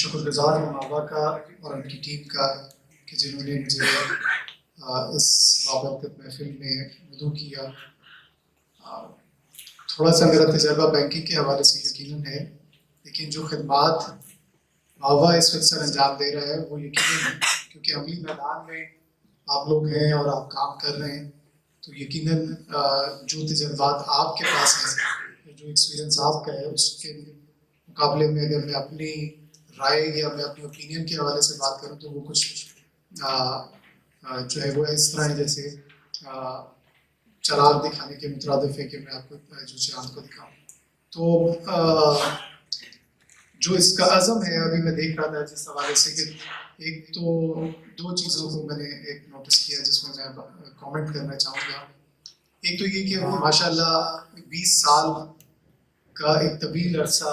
شکر گزار ہوں ماوا کا اور ان کی ٹیم کا کہ جنہوں نے مجھے اس بابرکت محفل میں مدعو کیا. تھوڑا سا میرا تجربہ بینکنگ کے حوالے سے یقیناً ہے، لیکن جو خدمات ماوا اس وقت سر انجام دے رہا ہے وہ یقیناً ہے، کیونکہ عملی میدان میں آپ لوگ ہیں اور آپ کام کر رہے ہیں. تو یقیناً جو تجربات آپ کے پاس ہیں، جو ایکسپیرینس آپ کا ہے، اس کے مقابلے میں اگر میں اپنی رائے یا میں اپنی اوپینین کے حوالے سے بات کروں تو وہ کچھ جو ہے وہ اس طرح ہے جیسے چراغ دکھانے کے مترادف ہے کہ میں آپ کو جو چراغ کو دکھاؤں. تو جو اس کا عزم ہے، ابھی میں دیکھ رہا تھا جس حوالے سے کہ ایک تو دو چیزوں کو میں نے ایک نوٹس کیا جس میں کامنٹ کرنا چاہوں گا. ایک تو یہ کہ وہ ماشاء اللہ 20 سال کا ایک طویل عرصہ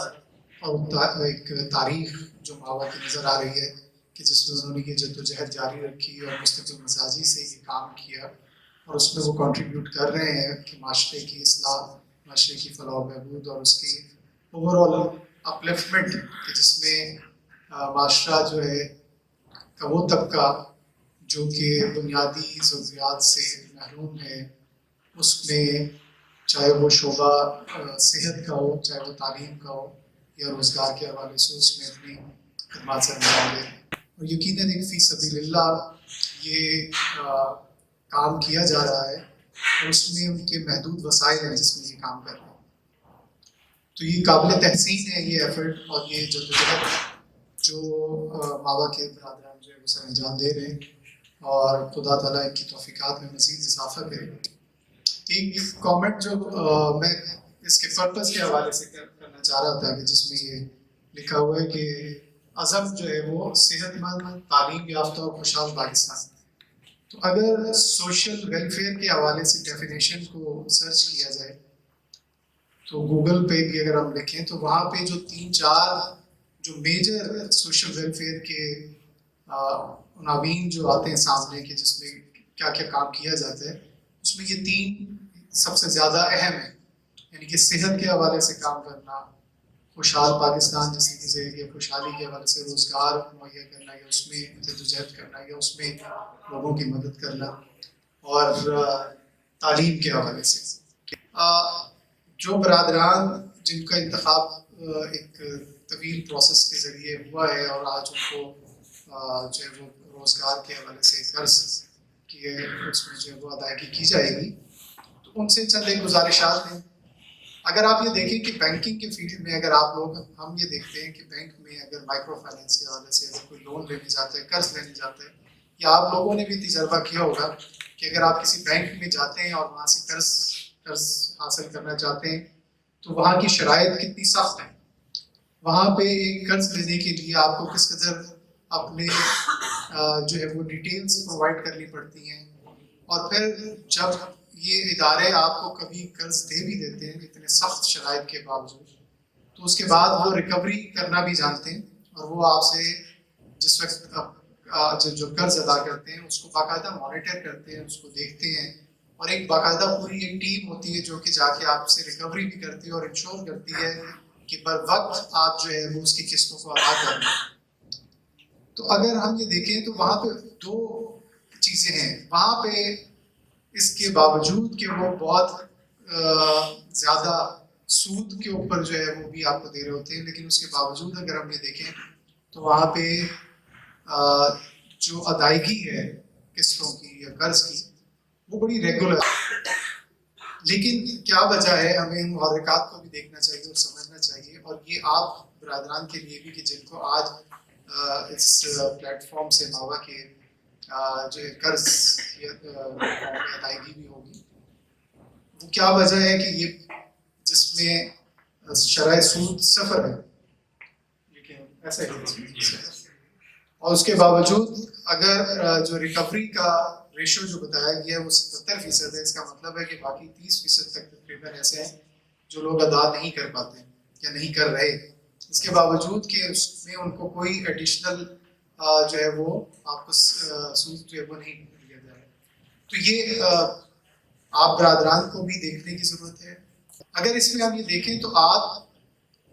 اور ایک تاریخ جو ماوا کی نظر آ رہی ہے کہ جس میں انہوں نے یہ جدوجہد جاری رکھی اور مستقل مزاجی سے یہ کام کیا، اور اس میں وہ کنٹریبیوٹ کر رہے ہیں کہ معاشرے کی اصلاح، معاشرے کی فلاح و بہبود اور اس کی اوور آل اپلفٹمنٹ، کہ جس میں معاشرہ جو ہے وہ طبقہ جو کہ بنیادی ضروریات سے محروم ہے، اس میں چاہے وہ شعبہ صحت کا ہو، چاہے وہ تعلیم کا ہو یا روزگار کے حوالے سے، اس میں اپنی خدمات سے انجام دے. اور یقیناً ایک فی سبیل اللہ یہ کام کیا جا رہا ہے اور اس میں ان کے محدود وسائل ہیں جس میں یہ کام کر رہے ہیں. تو یہ قابل تحسین ہے یہ ایفرٹ اور یہ جدوجہد جو ماوا کے برادران جو ہے وہ سر انجام دے رہے ہیں، اور خدا تعالیٰ ان کی توفیقات میں مزید اضافہ کرے. ایک کامنٹ جو میں اس کے پرپس کے حوالے سے کرنا چاہ رہا تھا کہ جس میں یہ لکھا ہوا ہے کہ عزم جو ہے وہ صحت مند، تعلیم یافتہ اور خوشحال پاکستان. تو اگر سوشل ویلفیئر کے حوالے سے ڈیفینیشن کو سرچ کیا جائے تو گوگل پہ بھی اگر ہم لکھیں تو وہاں پہ جو 3-4 جو میجر سوشل ویلفیئر کے عناوین جو آتے ہیں سامنے کہ جس میں کیا کیا کام کیا جاتا ہے، اس میں یہ 3 سب سے زیادہ اہم ہیں. یعنی کہ صحت کے حوالے سے کام کرنا، خوشحال پاکستان جس سے کہ خوشحالی کے حوالے سے روزگار مہیا کرنا یا اس میں جدوجہد کرنا یا اس میں لوگوں کی مدد کرنا، اور تعلیم کے حوالے سے. جو برادران جن کا انتخاب ایک طویل پروسیس کے ذریعے ہوا ہے اور آج ان کو جو ہے وہ روزگار کے حوالے سے قرض کی اس میں جو ہے وہ ادائیگی کی جائے گی، تو ان سے چند ایک گزارشات ہیں. اگر آپ یہ دیکھیں کہ بینکنگ کے فیلڈ میں اگر آپ لوگ ہم یہ دیکھتے ہیں کہ بینک میں اگر مائکرو فائنینس کے حوالے سے اگر کوئی لون لینے جاتا ہے، قرض لینے جاتا ہے، یا آپ لوگوں نے بھی تجربہ کیا ہوگا کہ اگر آپ کسی بینک میں جاتے ہیں اور وہاں سے قرض حاصل کرنا چاہتے ہیں تو وہاں کی شرائط کتنی سخت ہیں. وہاں پہ ایک قرض لینے کے لیے آپ کو کس قدر اپنے جو ہے وہ ڈیٹیلز پرووائڈ کرنی پڑتی ہیں، اور پھر جب یہ ادارے آپ کو کبھی قرض دے بھی دیتے ہیں اتنے سخت شرائط کے باوجود، تو اس کے بعد وہ ریکوری کرنا بھی جانتے ہیں، اور وہ آپ سے جس وقت جو قرض ادا کرتے ہیں اس کو باقاعدہ مانیٹر کرتے ہیں، اس کو دیکھتے ہیں، اور ایک باقاعدہ پوری ایک ٹیم ہوتی ہے جو کہ جا کے آپ سے ریکوری بھی کرتی ہے اور انشور کرتی ہے کہ بر وقت آپ جو ہے وہ اس کی قسطوں کو ادا کر رہے ہیں. تو اگر ہم یہ دیکھیں تو وہاں پہ 2 چیزیں ہیں. وہاں پہ اس کے باوجود کہ وہ بہت زیادہ سود کے اوپر جو ہے وہ بھی آپ کو دے رہے ہوتے ہیں، لیکن اس کے باوجود اگر ہم یہ دیکھیں تو وہاں پہ جو ادائیگی ہے قسطوں کی یا قرض کی وہ بڑی ریگولر. لیکن کیا وجہ ہے؟ ہمیں ان محرکات کو بھی دیکھنا چاہیے اور سمجھنا چاہیے، اور یہ آپ برادران کے لیے بھی کہ جن کو آج اس پلیٹ فارم سے ماوا کے جو قرض کی ادائیگی بھی ہوگی، وہ کیا وجہ ہے کہ یہ جس میں شرح سود صفر ہے، لیکن ایسا ہی اور اس کے باوجود اگر جو ریکوری کا ریشو جو بتایا گیا ہے وہ 77% ہے. اس کا مطلب ہے کہ باقی 30% تک تقریباً ایسے ہیں جو لوگ ادا نہیں کر پاتے یا نہیں کر رہے، اس کے باوجود کہ اس میں ان کو کوئی ایڈیشنل جو ہے وہ آپ کو سود جو ہے وہ نہیں دیا جا رہا. تو یہ آپ برادران کو بھی دیکھنے کی ضرورت ہے. اگر اس میں ہم یہ دیکھیں تو آپ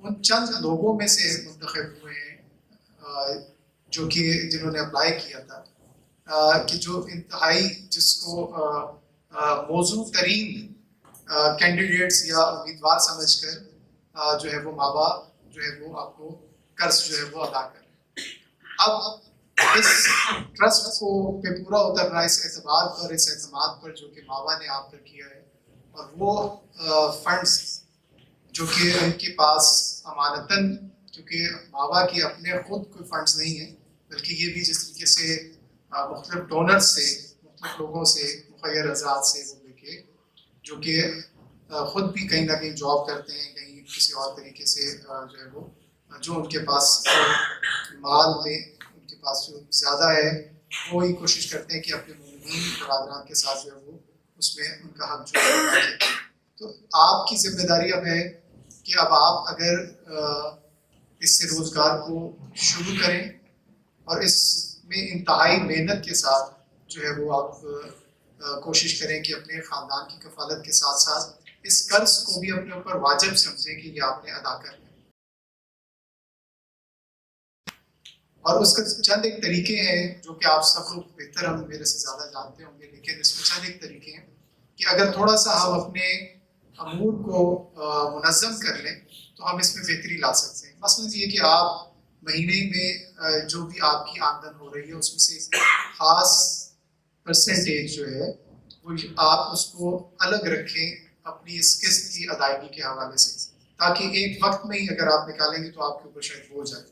ان چند لوگوں میں سے منتخب ہوئے ہیں جو کہ جنہوں نے اپلائی کیا تھا کہ جو انتہائی جس کو موزوں ترین کینڈیڈیٹس یا امیدوار سمجھ کر جو ہے وہ ماں باپ جو ہے وہ آپ کو قرض جو ہے وہ ادا کر رہے ہیں۔ اب اس ٹرسٹ کو پہ پورا اترنا اس اعتبار پر، اس اعتماد پر جو کہ ماوا نے آپ پر کیا ہے، اور وہ فنڈز جو کہ ان کے پاس امانتاً، کیونکہ ماوا کے اپنے خود کوئی فنڈز نہیں ہیں بلکہ یہ بھی جس طریقے سے مختلف ڈونرز سے، مختلف لوگوں سے، مخیر افراد سے وہ لے کے، جو کہ خود بھی کہیں نہ کہیں جاب کرتے ہیں، کہیں کسی اور طریقے سے جو ہے وہ جو ان کے پاس مال میں ان کے پاس جو زیادہ ہے وہی کوشش کرتے ہیں کہ اپنے مومنین برادران کے ساتھ جو ہے وہ اس میں ان کا حق جو ہے۔ تو آپ کی ذمہ داری اب ہے کہ اب آپ اگر اس سے روزگار کو شروع کریں اور اس میں انتہائی محنت کے ساتھ جو ہے وہ آپ کوشش کریں کہ اپنے خاندان کی کفالت کے ساتھ ساتھ اس قرض کو بھی اپنے اوپر واجب سمجھیں کہ یہ آپ نے ادا کرنا ہے۔ اور اس کا چند ایک طریقے ہیں جو کہ آپ سب لوگ بہتر ہم میرے سے زیادہ جانتے ہوں گے، لیکن اس میں چند ایک طریقے ہیں کہ اگر تھوڑا سا ہم اپنے امور کو منظم کر لیں تو ہم اس میں بہتری لا سکتے ہیں۔ مثلاً یہ کہ آپ مہینے میں جو بھی آپ کی آمدن ہو رہی ہے اس میں سے ایک خاص پرسنٹیج جو ہے وہ آپ اس کو الگ رکھیں اپنی اس قسط کی ادائیگی کے حوالے سے، تاکہ ایک وقت میں ہی اگر آپ نکالیں گے تو آپ کے اوپر شاید بوجھ جائے۔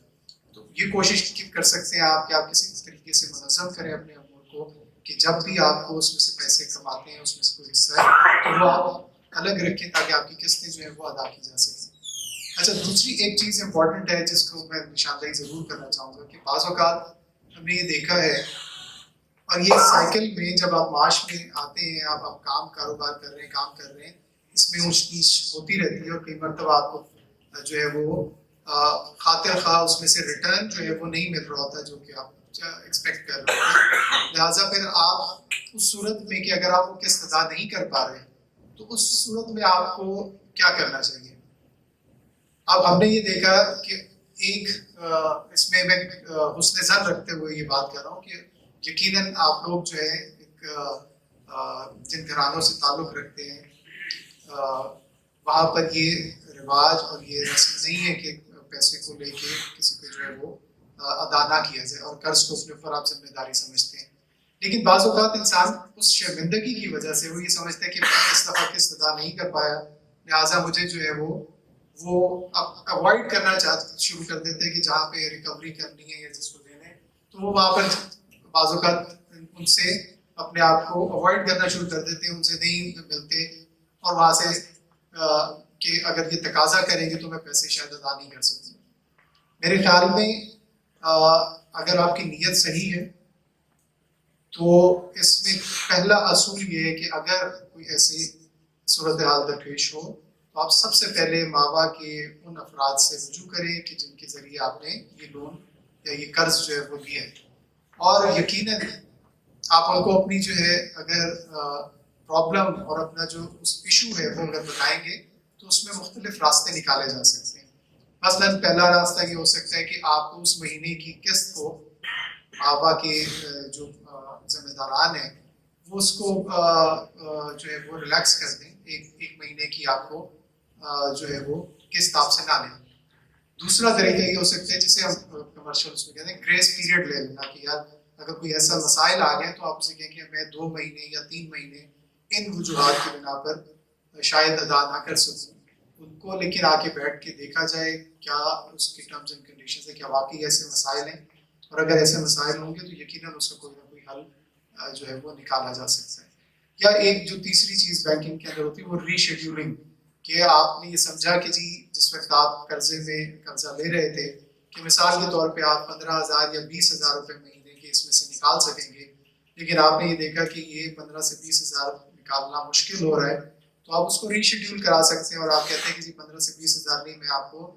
تو یہ کوشش کر سکتے ہیں آپ کہ آپ کسی طریقے سے منظم کریں اپنے امور کو کہ جب بھی آپ کو اس میں سے پیسے کماتے ہیں اس میں سے کوئی حصہ ہے تو وہ آپ الگ رکھیں تاکہ آپ کی قسطیں جو ہیں وہ ادا کی جا سکیں۔ اچھا، دوسری ایک چیز امپورٹنٹ ہے جس کو میں نشاندہی ضرور کرنا چاہوں گا کہ بعض اوقات ہم نے یہ دیکھا ہے، اور یہ سائیکل میں جب آپ معاش میں آتے ہیں، آپ کام کاروبار کر رہے ہیں، کام کر رہے ہیں، اس میں اونچ نیچ ہوتی رہتی ہے اور کئی مرتبہ آپ کو جو ہے وہ خاطر خواہ اس میں سے ریٹرن جو ہے وہ نہیں مل رہا ہوتا جو کہ آپ ایکسپیکٹ کر رہے ہیں۔ لہٰذا پھر آپ اس صورت میں کہ اگر آپ وہ قسط ادا نہیں کر پا رہے تو اس صورت میں آپ کو کیا کرنا چاہیے؟ اب ہم نے یہ دیکھا کہ ایک اس میں حسن ظن رکھتے ہوئے یہ بات کر رہا ہوں کہ یقیناً آپ لوگ جو ہے ایک جن گھرانوں سے تعلق رکھتے ہیں وہاں پر یہ رواج اور یہ رسم نہیں ہے کہ پیسے کو لے کے کسی کو جو ہے وہ ادا نہ کیا جائے اور قرض کو اپنے اوپر آپ ذمہ داری سمجھتے ہیں، لیکن بعض اوقات انسان اس شرمندگی کی وجہ سے وہ یہ سمجھتا ہے کہ میں اس دفعہ قسط ادا نہیں کر پایا، لہٰذا مجھے جو ہے وہ اوائڈ کرنا شروع کر دیتے ہیں کہ جہاں پہ ریکوری کرنی ہے یا جس کو دینا ہے تو وہ وہاں پر بعض اوقات ان سے اپنے آپ کو اوائڈ کرنا شروع کر دیتے ہیں، ان سے نہیں ملتے اور وہاں سے کہ اگر یہ تقاضا کریں گے تو میں پیسے شاید ادا نہیں کر سکتی۔ میرے خیال میں اگر آپ کی نیت صحیح ہے تو اس میں پہلا اصول یہ ہے کہ اگر کوئی ایسی صورتحال درپیش ہو تو آپ سب سے پہلے ماوا کے ان افراد سے رجوع کریں کہ جن کے ذریعے آپ نے یہ لون یا یہ قرض جو ہے وہ لیا ہے، اور یقیناً آپ ان کو اپنی جو ہے اگر پرابلم اور اپنا جو اس ایشو ہے وہ اگر بتائیں گے تو اس میں مختلف راستے نکالے جا سکتے ہیں۔ مثلاً پہلا راستہ یہ ہو سکتا ہے کہ آپ اس مہینے کی قسط کو ماوا کے جو ذمہ داران ہیں وہ اس کو جو ہے وہ ریلیکس کر دیں، ایک مہینے کی آپ کو جو ہے وہ قسط آپ سے نہ لیں۔ دوسرا طریقہ یہ ہو سکتا ہے جسے ہم کمرشل اس میں کہتے ہیں گریس پیریڈ لے لینا، کہ یار اگر کوئی ایسا مسائل آ گیا تو آپ اسے کہیں کہ میں 2 مہینے یا 3 مہینے ان وجوہات کی بنا پر شاید ادا نہ کر سکوں، ان کو لیکن آ کے بیٹھ کے دیکھا جائے کیا اس کی ٹرمز اینڈ کنڈیشنز ہے، کیا واقعی ایسے مسائل ہیں، اور اگر ایسے مسائل ہوں گے تو یقیناً اس کا کوئی نہ کوئی حل جو ہے وہ نکالا جا سکتا ہے۔ یا ایک جو تیسری چیز بینکنگ کے اندر ہوتی ہے وہ ری شیڈیولنگ، کہ آپ نے یہ سمجھا کہ جی جس وقت آپ قرضے میں قرضہ لے رہے تھے کہ مثال کے طور پہ آپ 15,000 یا 20,000 روپے مہینے کے اس میں سے نکال سکیں گے، لیکن آپ نے یہ دیکھا کہ یہ 15 سے 20,000 نکالنا مشکل ہو رہا ہے، تو آپ اس کو ری شیڈیول کرا سکتے ہیں اور آپ کہتے ہیں کہ جی 15 سے 20,000 نہیں، میں آپ کو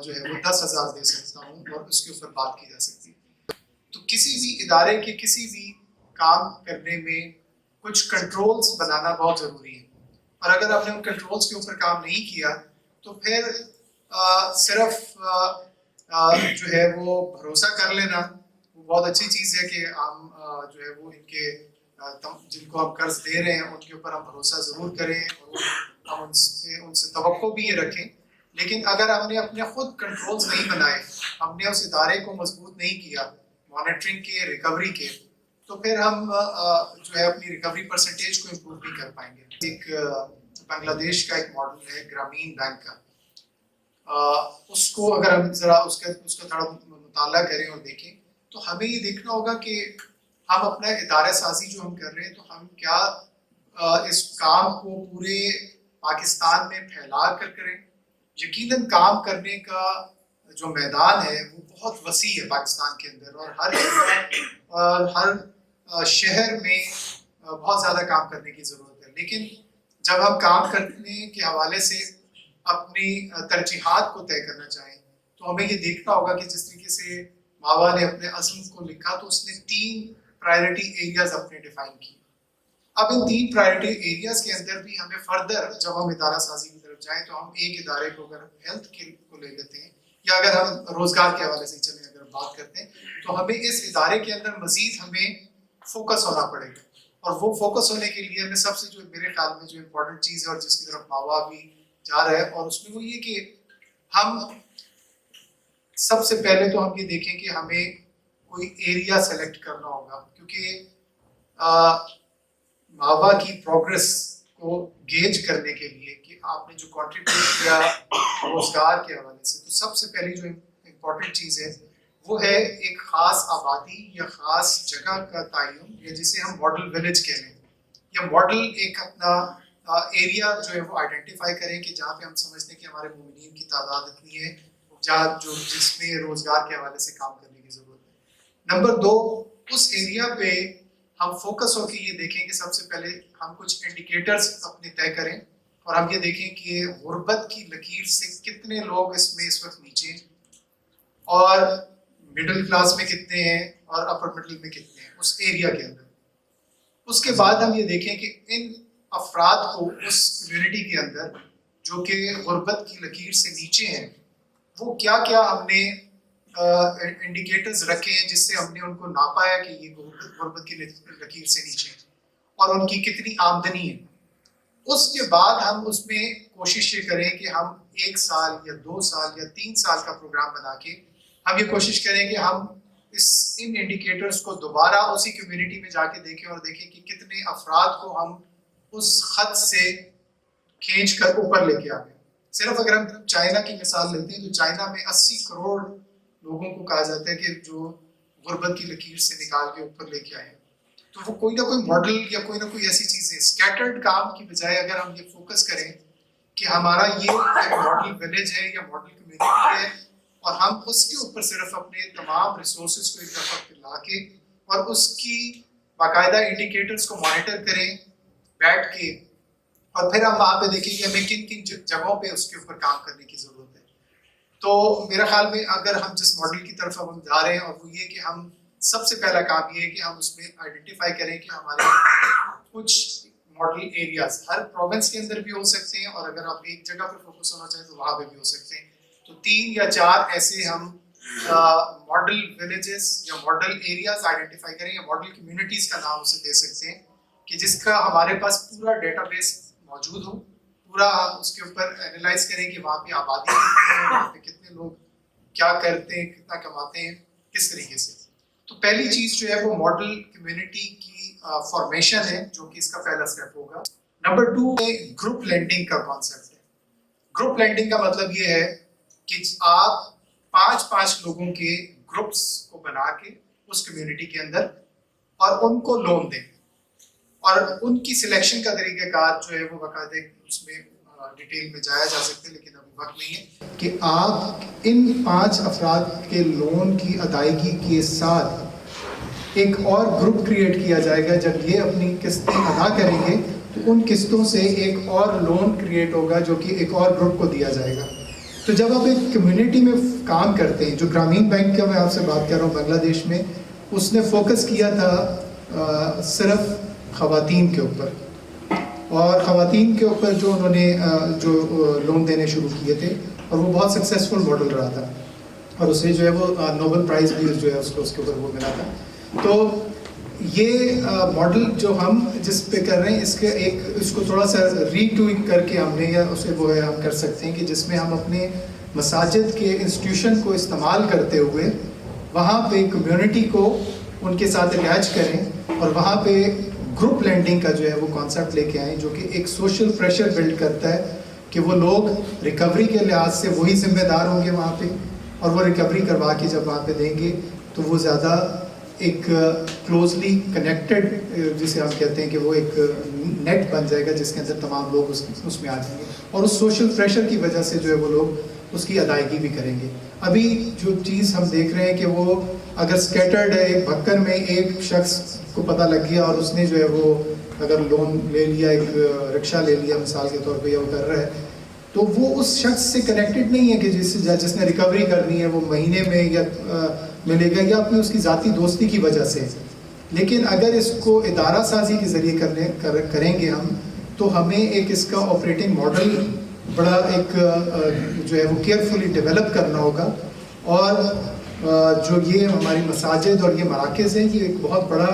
جو ہے وہ 10,000 دے سکتا ہوں، اور اس کے اوپر بات کی جا سکتی ہے۔ تو کسی بھی ادارے کے کسی بھی کام کرنے میں کچھ کنٹرولز بنانا بہت ضروری ہے، اور اگر آپ نے ان کنٹرولز کے اوپر کام نہیں کیا تو پھر صرف جو ہے وہ بھروسہ کر لینا وہ بہت اچھی چیز ہے کہ ہم جو ہے وہ ان کے جن کو ہم قرض دے رہے ہیں ان کے اوپر ہم بھروسہ ضرور کریں اور ہم ان سے توقع بھی یہ رکھیں. لیکن اگر ہم نے اپنے خود کنٹرولز نہیں بنائے, ہم نے اس ادارے کو مضبوط نہیں کیا مانیٹرنگ کے, ریکوری کے, تو پھر ہم جو ہے اپنی ریکوری پرسنٹیج کو امپروو نہیں کر پائیں گے. ایک بنگلہ دیش کا ایک ماڈل ہے گرامین بینک کا, اس کو اگر ہم ذرا اس کا تھوڑا مطالعہ کریں اور دیکھیں تو ہمیں یہ دیکھنا ہوگا کہ ہم اپنا ادارہ سازی جو ہم کر رہے ہیں تو ہم کیا اس کام کو پورے پاکستان میں پھیلا کر کریں. یقیناً کام کرنے کا جو میدان ہے وہ بہت وسیع ہے پاکستان کے اندر, اور ہر جگہ اور ہر شہر میں بہت زیادہ کام کرنے کی ضرورت ہے. لیکن جب ہم کام کرنے کے حوالے سے اپنی ترجیحات کو طے کرنا چاہیں تو ہمیں یہ دیکھنا ہوگا کہ جس طریقے سے ماوا نے اپنے عزم کو لکھا تو اس نے 3 پرائرٹی ایریاز اپنے ڈیفائن کی. اب ان 3 پرائرٹی ایریاز کے اندر بھی ہمیں فردر جب ہم ادارہ سازی کی طرف جائیں تو ہم ایک ادارے کو اگر ہیلتھ کو لے لیتے ہیں یا اگر ہم روزگار کے حوالے سے چلیں اگر بات کرتے ہیں تو ہمیں اس ادارے کے اندر مزید ہمیں فوکس ہونا پڑے گا. اور وہ فوکس ہونے کے لیے ہمیں سب سے جو میرے خیال میں جو امپورٹنٹ چیز ہے اور جس کی طرف ماوا بھی جا رہا ہے اور اس میں وہ یہ کہ ہم سب سے پہلے تو ہم یہ دیکھیں کہ ہمیں کوئی ایریا سلیکٹ کرنا ہوگا, کیونکہ ماوا کی پروگرس کو گیج کرنے کے لیے کہ آپ نے جو کنٹریبیوٹ کیا روزگار کے حوالے سے, تو سب سے پہلی جو امپورٹنٹ چیز ہے وہ ہے ایک خاص آبادی یا خاص جگہ کا تعین, یا جسے ہم ماڈل ولیج کہہ لیں, یا ماڈل ایک اپنا ایریا جو ہے وہ آئیڈینٹیفائی کریں کہ جہاں پہ ہم سمجھتے ہیں کہ ہمارے مومنین کی تعداد اتنی ہے جہاں جس میں روزگار کے حوالے سے کام کرنے کی ضرورت ہے. نمبر 2, اس ایریا پہ ہم فوکس ہو کے یہ دیکھیں کہ سب سے پہلے ہم کچھ انڈیکیٹرز اپنے طے کریں اور ہم یہ دیکھیں کہ غربت کی لکیر سے کتنے لوگ اس میں اس وقت نیچے ہیں اور مڈل کلاس میں کتنے ہیں اور اپر مڈل میں کتنے ہیں اس ایریا کے اندر. اس کے بعد ہم یہ دیکھیں کہ ان افراد کو اس کمیونٹی کے اندر جو کہ غربت کی لکیر سے نیچے ہیں وہ کیا کیا ہم نے انڈیکیٹرز رکھے ہیں جس سے ہم نے ان کو ناپا ہے کہ یہ غربت کی لکیر سے نیچے ہیں اور ان کی کتنی آمدنی ہے. اس کے بعد ہم اس میں کوشش یہ کریں کہ ہم 1 سال یا 2 سال یا 3 سال کا پروگرام بنا کے ہم یہ کوشش کریں کہ ہم ان انڈیکیٹرز کو دوبارہ اسی کمیونٹی میں جا کے دیکھیں اور دیکھیں کہ کتنے افراد کو ہم اس خط سے کھینچ کر اوپر لے کے آ گئے. صرف اگر ہم چائنا کی مثال لیتے ہیں تو چائنا میں 80 کروڑ لوگوں کو کہا جاتا ہے کہ جو غربت کی لکیر سے نکال کے اوپر لے کے آئے. تو وہ کوئی نہ کوئی ماڈل یا کوئی نہ کوئی ایسی چیز ہے. اسکیٹرڈ کام کی بجائے اگر ہم یہ فوکس کریں کہ ہمارا یہ ایک ماڈل ولیج ہے یا ماڈل کمیونٹی ہے اور ہم اس کے اوپر صرف اپنے تمام ریسورسز کو ایک دفعہ پھیلا کے اور اس کی باقاعدہ انڈیکیٹرز کو مانیٹر کریں بیٹھ کے, اور پھر ہم وہاں پہ دیکھیں کہ ہمیں کن کن جگہوں پہ اس کے اوپر کام کرنے کی ضرورت ہے. تو میرا خیال میں اگر ہم جس ماڈل کی طرف ہم جا رہے ہیں اور وہ یہ کہ ہم سب سے پہلا کام یہ ہے کہ ہم اس میں آئیڈینٹیفائی کریں کہ ہمارے کچھ ماڈل ایریاز ہر پروونس کے اندر بھی ہو سکتے ہیں اور اگر آپ ایک جگہ پہ فوکس ہونا چاہیں تو وہاں پہ بھی ہو سکتے ہیں. تو 3 یا 4 ایسے ہم ماڈل ولیجز یا ماڈل ایریاز آئیڈینٹیفائی کریں یا ماڈل کمیونٹیز کا نام اسے دے سکتے ہیں کہ جس کا ہمارے پاس پورا ڈیٹا بیس موجود ہو, پورا ہم اس کے اوپر اینالائز کریں کہ وہاں پہ آبادی کتنی ہے, وہاں پہ کتنے لوگ کیا کرتے ہیں, کتنا کماتے ہیں, کس طریقے سے. تو پہلی چیز جو ہے وہ ماڈل کمیونٹی کی فارمیشن ہے جو کہ اس کا پہلا اسٹیپ ہوگا. نمبر 2 گروپ لینڈنگ کا کانسیپٹ ہے. گروپ لینڈنگ کا مطلب یہ ہے کہ آپ 5 لوگوں کے گروپس کو بنا کے اس کمیونٹی کے اندر اور ان کو لون دیں اور ان کی سلیکشن کا طریقہ کار جو ہے وہ باقاعدہ اس میں ڈیٹیل میں جایا جا سکتا ہے لیکن ابھی وقت نہیں ہے کہ آپ ان 5 افراد کے لون کی ادائیگی کے ساتھ ایک اور گروپ کریٹ کیا جائے گا. جب یہ اپنی قسطیں ادا کریں گے تو ان قسطوں سے ایک اور لون کریٹ ہوگا جو کہ ایک اور گروپ کو دیا جائے گا. تو جب آپ ایک کمیونٹی میں کام کرتے ہیں, جو گرامین بینک کا میں آپ سے بات کر رہا ہوں بنگلہ دیش میں, اس نے فوکس کیا تھا صرف خواتین کے اوپر, اور خواتین کے اوپر جو انہوں نے جو لون دینے شروع کیے تھے اور وہ بہت سکسیسفل ماڈل رہا تھا. اور اسے جو ہے وہ نوبل پرائز بھی جو ہے اس کو اس کے اوپر وہ ملا تھا. تو یہ ماڈل جو ہم جس پہ کر رہے ہیں اس کو تھوڑا سا ری ٹوئک کر کے ہم نے یا اسے وہ ہے ہم کر سکتے ہیں کہ جس میں ہم اپنے مساجد کے انسٹیٹیوشن کو استعمال کرتے ہوئے وہاں پہ کمیونٹی کو ان کے ساتھ اٹیچ کریں اور وہاں پہ گروپ لینڈنگ کا جو ہے وہ کانسیپٹ لے کے آئیں جو کہ ایک سوشل پریشر بلڈ کرتا ہے کہ وہ لوگ ریکوری کے لحاظ سے وہی ذمہ دار ہوں گے وہاں پہ, اور وہ ریکوری کروا کے جب وہاں پہ دیں گے تو وہ زیادہ ایک کلوزلی کنیکٹڈ جسے ہم کہتے ہیں کہ وہ ایک نیٹ بن جائے گا جس کے اندر تمام لوگ اس میں آ جائیں گے, اور اس سوشل پریشر کی وجہ سے جو ہے وہ لوگ اس کی ادائیگی بھی کریں گے. ابھی جو چیز ہم دیکھ رہے ہیں کہ وہ اگر اسکیٹرڈ ہے, ایک بھکر میں ایک شخص کو پتہ لگ گیا اور اس نے جو ہے وہ اگر لون لے لیا, ایک رکشہ لے لیا مثال کے طور پہ یا وہ کر رہا ہے, تو وہ اس شخص سے کنیکٹڈ نہیں ہے کہ جس نے ریکوری کرنی ہے وہ مہینے میں یا ملے گا یا اپنی اس کی ذاتی دوستی کی وجہ سے. لیکن اگر اس کو ادارہ سازی کے ذریعے کریں گے ہم, تو ہمیں ایک اس کا آپریٹنگ ماڈل بڑا ایک جو ہے وہ کیئرفلی ڈیولپ کرنا ہوگا, اور جو یہ ہماری مساجد اور یہ مراکز ہیں یہ ایک بہت بڑا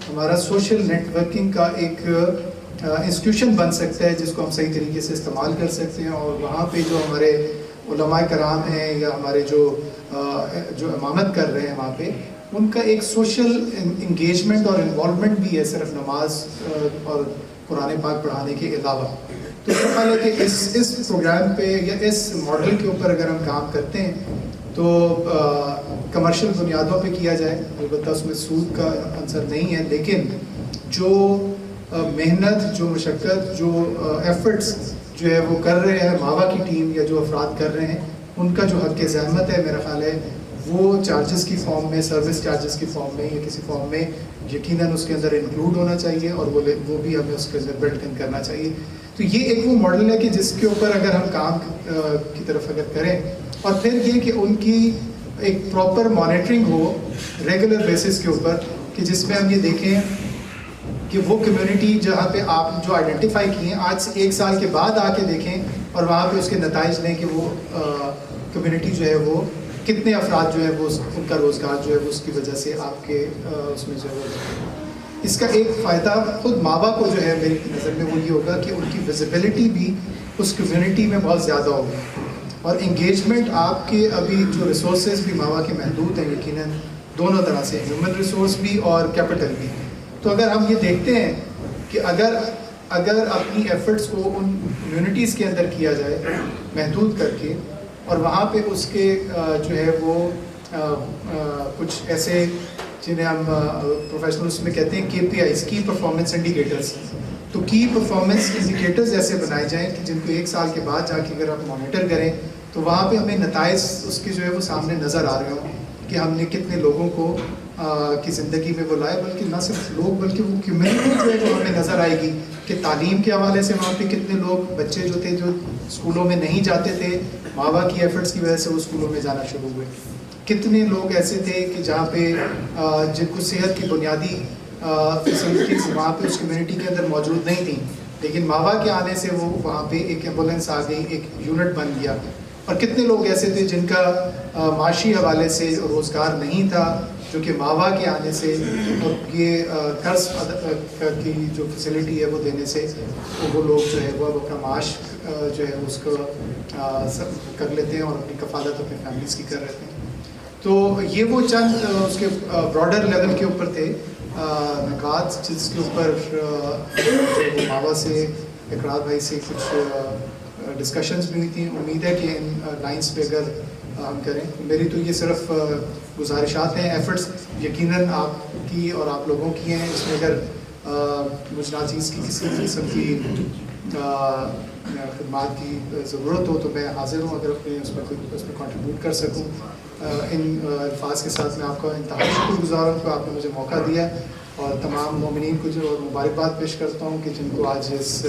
ہمارا سوشل نیٹ ورکنگ کا ایک انسٹیٹیوشن بن سکتا ہے جس کو ہم صحیح طریقے سے استعمال کر سکتے ہیں. اور وہاں پہ جو ہمارے علماء کرام ہیں یا ہمارے جو امامت کر رہے ہیں وہاں پہ, ان کا ایک سوشل انگیجمنٹ اور انوالومنٹ بھی ہے صرف نماز اور قرآن پاک پڑھانے کے علاوہ. تو میرا خیال ہے کہ اس پروگرام پہ یا اس ماڈل کے اوپر اگر ہم کام کرتے ہیں تو کمرشل بنیادوں پہ کیا جائے, البتہ اس میں سود کا عنصر نہیں ہے, لیکن جو محنت, جو مشقت, جو ایفرٹس جو ہے وہ کر رہے ہیں ماوا کی ٹیم یا جو افراد کر رہے ہیں, ان کا جو حق زحمت ہے میرا خیال ہے وہ چارجز کی فارم میں, سروس چارجز کی فارم میں یا کسی فارم میں یقیناً اس کے اندر انکلوڈ ہونا چاہیے, اور وہ بھی ہمیں اس کے اندر بلڈ ان کرنا چاہیے. تو یہ ایک وہ ماڈل ہے کہ جس کے اوپر اگر ہم کام کی طرف اگر کریں, اور پھر یہ کہ ان کی ایک پراپر مانیٹرنگ ہو ریگولر بیسس کے اوپر, کہ جس میں ہم یہ دیکھیں کہ وہ کمیونٹی جہاں پہ آپ جو آئیڈینٹیفائی کی ہیں آج سے 1 سال کے بعد آ کے دیکھیں اور وہاں پہ اس کے نتائج لیں کہ وہ کمیونٹی جو ہے وہ کتنے افراد جو ہے وہ ان کا روزگار جو ہے وہ اس کی وجہ سے آپ کے اس میں جو ہے وہ. اس کا ایک فائدہ خود ماوا کو جو ہے میری نظر میں وہ یہ ہوگا کہ ان کی ویزیبلٹی بھی اس کمیونٹی میں بہت زیادہ ہوگی, اور انگیجمنٹ آپ کے ابھی جو ریسورسز بھی ماوا کے محدود ہیں یقیناً دونوں طرح سے, ہیومن ریسورس بھی اور کیپٹل بھی. تو اگر ہم یہ دیکھتے ہیں کہ اگر اپنی ایفرٹس کو ان کمیونٹیز کے اندر کیا جائے محدود کر کے, اور وہاں پہ اس کے جو ہے وہ کچھ ایسے جنہیں ہم پروفیشنلس میں کہتے ہیں KPIs, کی پرفارمنس انڈیکیٹرز, تو کی پرفارمنس انڈیکیٹرز ایسے بنائے جائیں کہ جن کو 1 سال کے بعد جا کے اگر آپ مانیٹر کریں تو وہاں پہ ہمیں نتائج اس کے جو ہے وہ سامنے نظر آ رہے ہوں کہ ہم نے کتنے لوگوں کو کی زندگی میں وہ لائے, بلکہ نہ صرف لوگ بلکہ وہ کمیونٹی جو ہے وہ ہمیں نظر آئے گی کہ تعلیم کے حوالے سے وہاں پہ کتنے لوگ بچے جو تھے جو اسکولوں میں نہیں جاتے تھے, ماوا کی ایفرٹس کی وجہ سے وہ اسکولوں میں جانا شروع ہوئے. کتنے لوگ ایسے تھے کہ جہاں پہ جن کو صحت کی بنیادی فیسلٹیز وہاں پہ اس کمیونٹی کے اندر موجود نہیں تھیں, لیکن ماوا کے آنے سے وہ وہاں پہ ایک ایمبولینس آ گئی, ایک یونٹ بن گیا. اور کتنے لوگ ایسے تھے جن کا معاشی حوالے سے روزگار نہیں تھا, جو کہ ماوا کے آنے سے اور یہ قرض کی جو فیسلٹی ہے وہ دینے سے وہ لوگ جو ہے وہ اپنا معاش جو ہے اس کو کر لیتے ہیں اور اپنی کفالت اپنے فیملیز کی کر رہے ہیں. تو یہ وہ چند اس کے براڈر لیول کے اوپر تھے نکات جس کے اوپر ماوا سے اقرار بھائی سے کچھ ڈسکشنز بھی ہوئی تھیں. امید ہے کہ ان لائنس پہ اگر ہم کریں, میری تو یہ صرف گزارشات ہیں, ایفرٹس یقیناً آپ کی اور آپ لوگوں کی ہیں. اس میں اگر مجھ ناچیز کی کسی قسم کی خدمات کی ضرورت ہو تو میں حاضر ہوں, اگر اپنے اس میں کنٹریبیوٹ کر سکوں. ان الفاظ کے ساتھ میں آپ کا انتہائی شکر گزار ہوں کہ آپ نے مجھے موقع دیا, اور تمام مومنین کو جو مبارکباد پیش کرتا ہوں کہ جن کو آج اس